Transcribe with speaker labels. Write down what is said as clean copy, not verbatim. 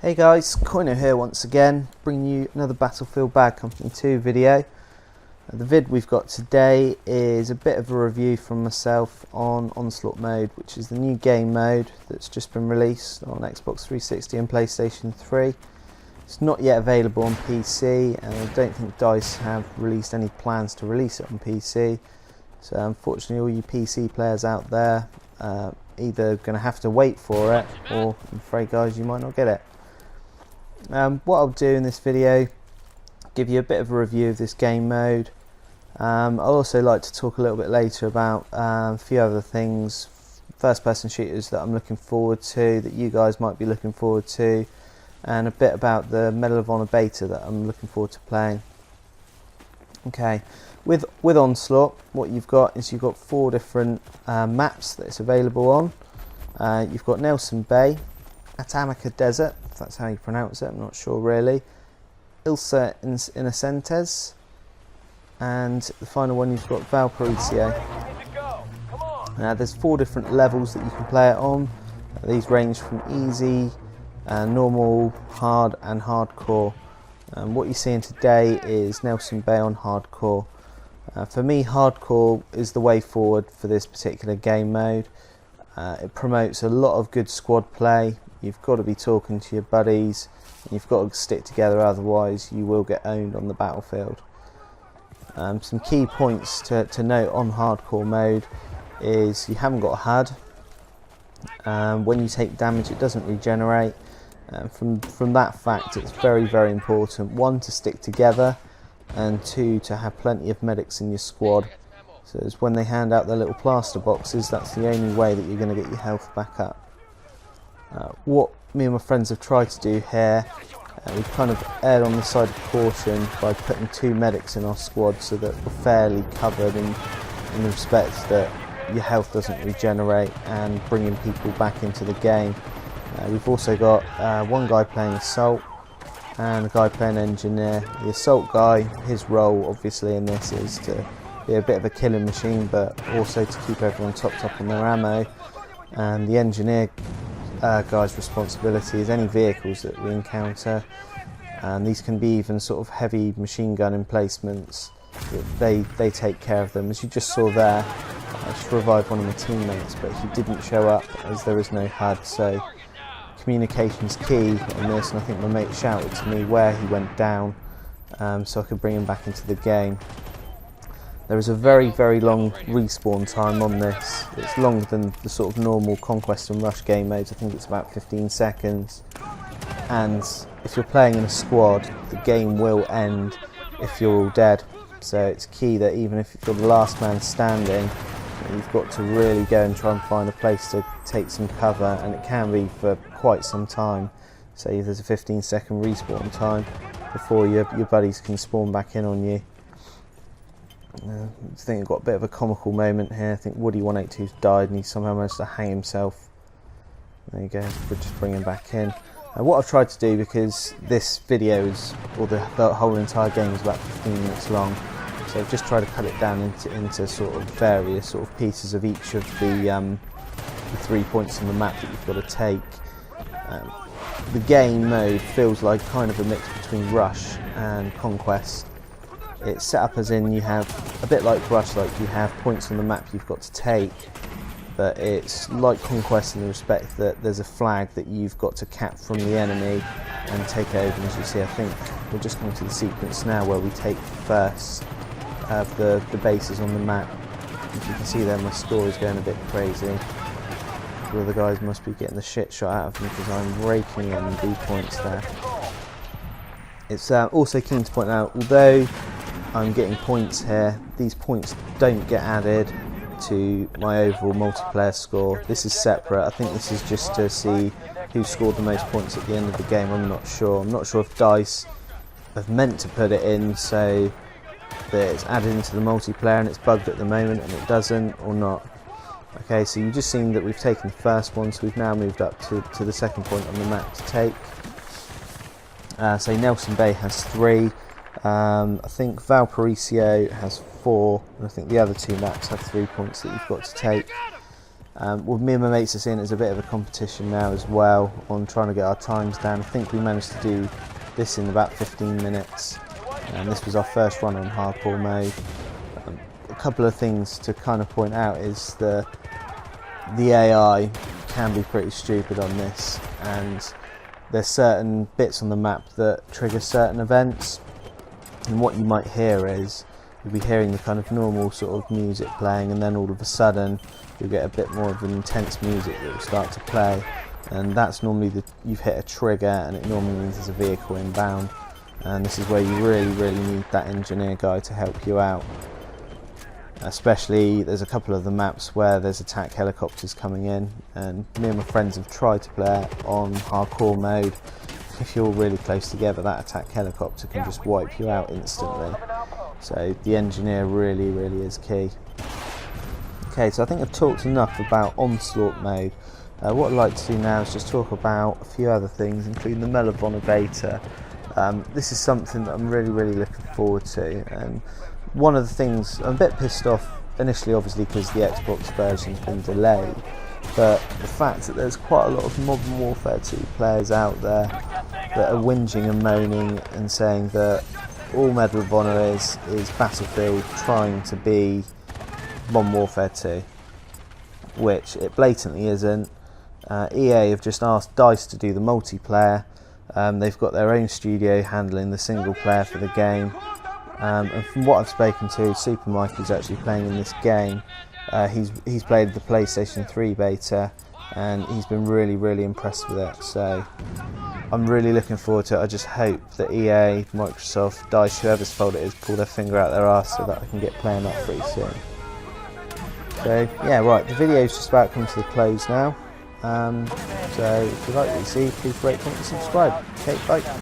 Speaker 1: Hey guys, Coyno here once again, bringing you another Battlefield Bad Company 2 video. The vid we've got today is a bit of a review from myself on Onslaught mode, which is the new game mode that's just been released on Xbox 360 and PlayStation 3. It's not yet available on PC, and I don't think DICE have released any plans to release it on PC. So unfortunately all you PC players out there either going to have to wait for it, or I'm afraid guys you might not get it. What I'll do in this video, give you a bit of a review of this game mode. I'll also like to talk a little bit later about a few other things, first person shooters that I'm looking forward to, that you guys might be looking forward to, and a bit about the Medal of Honor beta that I'm looking forward to playing. Okay, with Onslaught, what you've got is you've got 4 different maps that it's available on. You've got Nelson Bay, Atacama Desert, if that's how you pronounce it, I'm not sure really, Ilsa Innocentes, and the final one you've got Valparaiso. Now there's 4 different levels that you can play it on. These range from easy, normal, hard and hardcore. What you're seeing today is Nelson Bay on hardcore. For me, hardcore is the way forward for this particular game mode. It promotes a lot of good squad play. You've got to be talking to your buddies, and you've got to stick together, otherwise you will get owned on the battlefield. Some key points to note on hardcore mode is you haven't got a HUD. When you take damage it doesn't regenerate. From that fact it's very important, 1 to stick together, and 2 to have plenty of medics in your squad. So it's when they hand out their little plaster boxes, that's the only way that you're going to get your health back up. What me and my friends have tried to do here, we've kind of erred on the side of caution by putting 2 medics in our squad so that we're fairly covered in the respect that your health doesn't regenerate, and bringing people back into the game. We've also got 1 guy playing Assault and a guy playing Engineer. The Assault guy, his role obviously in this is to be a bit of a killing machine, but also to keep everyone topped up on their ammo. And the Engineer guy's responsibility is any vehicles that we encounter, and these can be even sort of heavy machine gun emplacements, they take care of them. As you just saw there, I just revived one of my teammates, but he didn't show up as there is no HUD, so communication's key on this, and I think my mate shouted to me where he went down, so I could bring him back into the game. There is a very long respawn time on this. It's longer than the sort of normal Conquest and Rush game modes. I think it's about 15 seconds. And if you're playing in a squad, the game will end if you're all dead. So it's key that even if you're the last man standing, you've got to really go and try and find a place to take some cover, and it can be for quite some time. Say there's a 15-second respawn time before your buddies can spawn back in on you. I think I've got a bit of a comical moment here. I think Woody182's died and he somehow managed to hang himself. There you go, we'll just bring him back in. What I've tried to do, because this video is, or the whole entire game is about 15 minutes long, so I've just tried to cut it down into sort of various sort of pieces of each of the 3 points on the map that you've got to take. The game mode feels like kind of a mix between Rush and Conquest. It's set up as in you have, a bit like Rush, like you have points on the map you've got to take, but it's like Conquest in the respect that there's a flag that you've got to cap from the enemy and take over. And as you see, I think we're just coming to the sequence now where we take first of the bases on the map. As you can see there, my score is going a bit crazy. The other guys must be getting the shit shot out of me because I'm raking in B points there. It's also keen to point out, although I'm getting points here, these points don't get added to my overall multiplayer score. This is separate. I think this is just to see who scored the most points at the end of the game. I'm not sure. I'm not sure if DICE have meant to put it in so that it's added into the multiplayer and it's bugged at the moment and it doesn't, or not. Okay, so you've just seen that we've taken the first one, so we've now moved up to the second point on the map to take. So Nelson Bay has 3. I think Valparaiso has 4, and I think the other 2 maps have 3 points that you've got to take. Well, me and my mates are seeing it as a bit of a competition now as well on trying to get our times down. I think we managed to do this in about 15 minutes, and this was our first run on hardcore mode. A couple of things to kind of point out is the AI can be pretty stupid on this, and there's certain bits on the map that trigger certain events, and what you might hear is you'll be hearing the kind of normal sort of music playing, and then all of a sudden you'll get a bit more of an intense music that will start to play, and that's normally you've hit a trigger, and it normally means there's a vehicle inbound, and this is where you really need that engineer guy to help you out. Especially there's a couple of the maps where there's attack helicopters coming in, and me and my friends have tried to play it on hardcore mode. If you're really close together, that attack helicopter can just wipe you out instantly, so the engineer really is key. Okay, so I think I've talked enough about Onslaught mode. What I'd like to do now is just talk about a few other things, including the Medal of Honor beta. This is something that I'm really looking forward to, and one of the things, I'm a bit pissed off initially obviously because the Xbox version's been delayed, but the fact that there's quite a lot of Modern Warfare 2 players out there that are whinging and moaning and saying that all Medal of Honor is Battlefield trying to be Modern Warfare 2, which it blatantly isn't. EA have just asked DICE to do the multiplayer. They've got their own studio handling the single player for the game. And from what I've spoken to, Super Mike, who's actually playing in this game, he's played the PlayStation 3 beta, and he's been really impressed with it. So I'm really looking forward to it. I just hope that EA, Microsoft, DICE, whoever's fault it is, pull their finger out their arse so that I can get playing that pretty soon. So yeah, right, the video's just about coming to the close now. So if you like what you see, please rate, comment and subscribe. Okay, bye.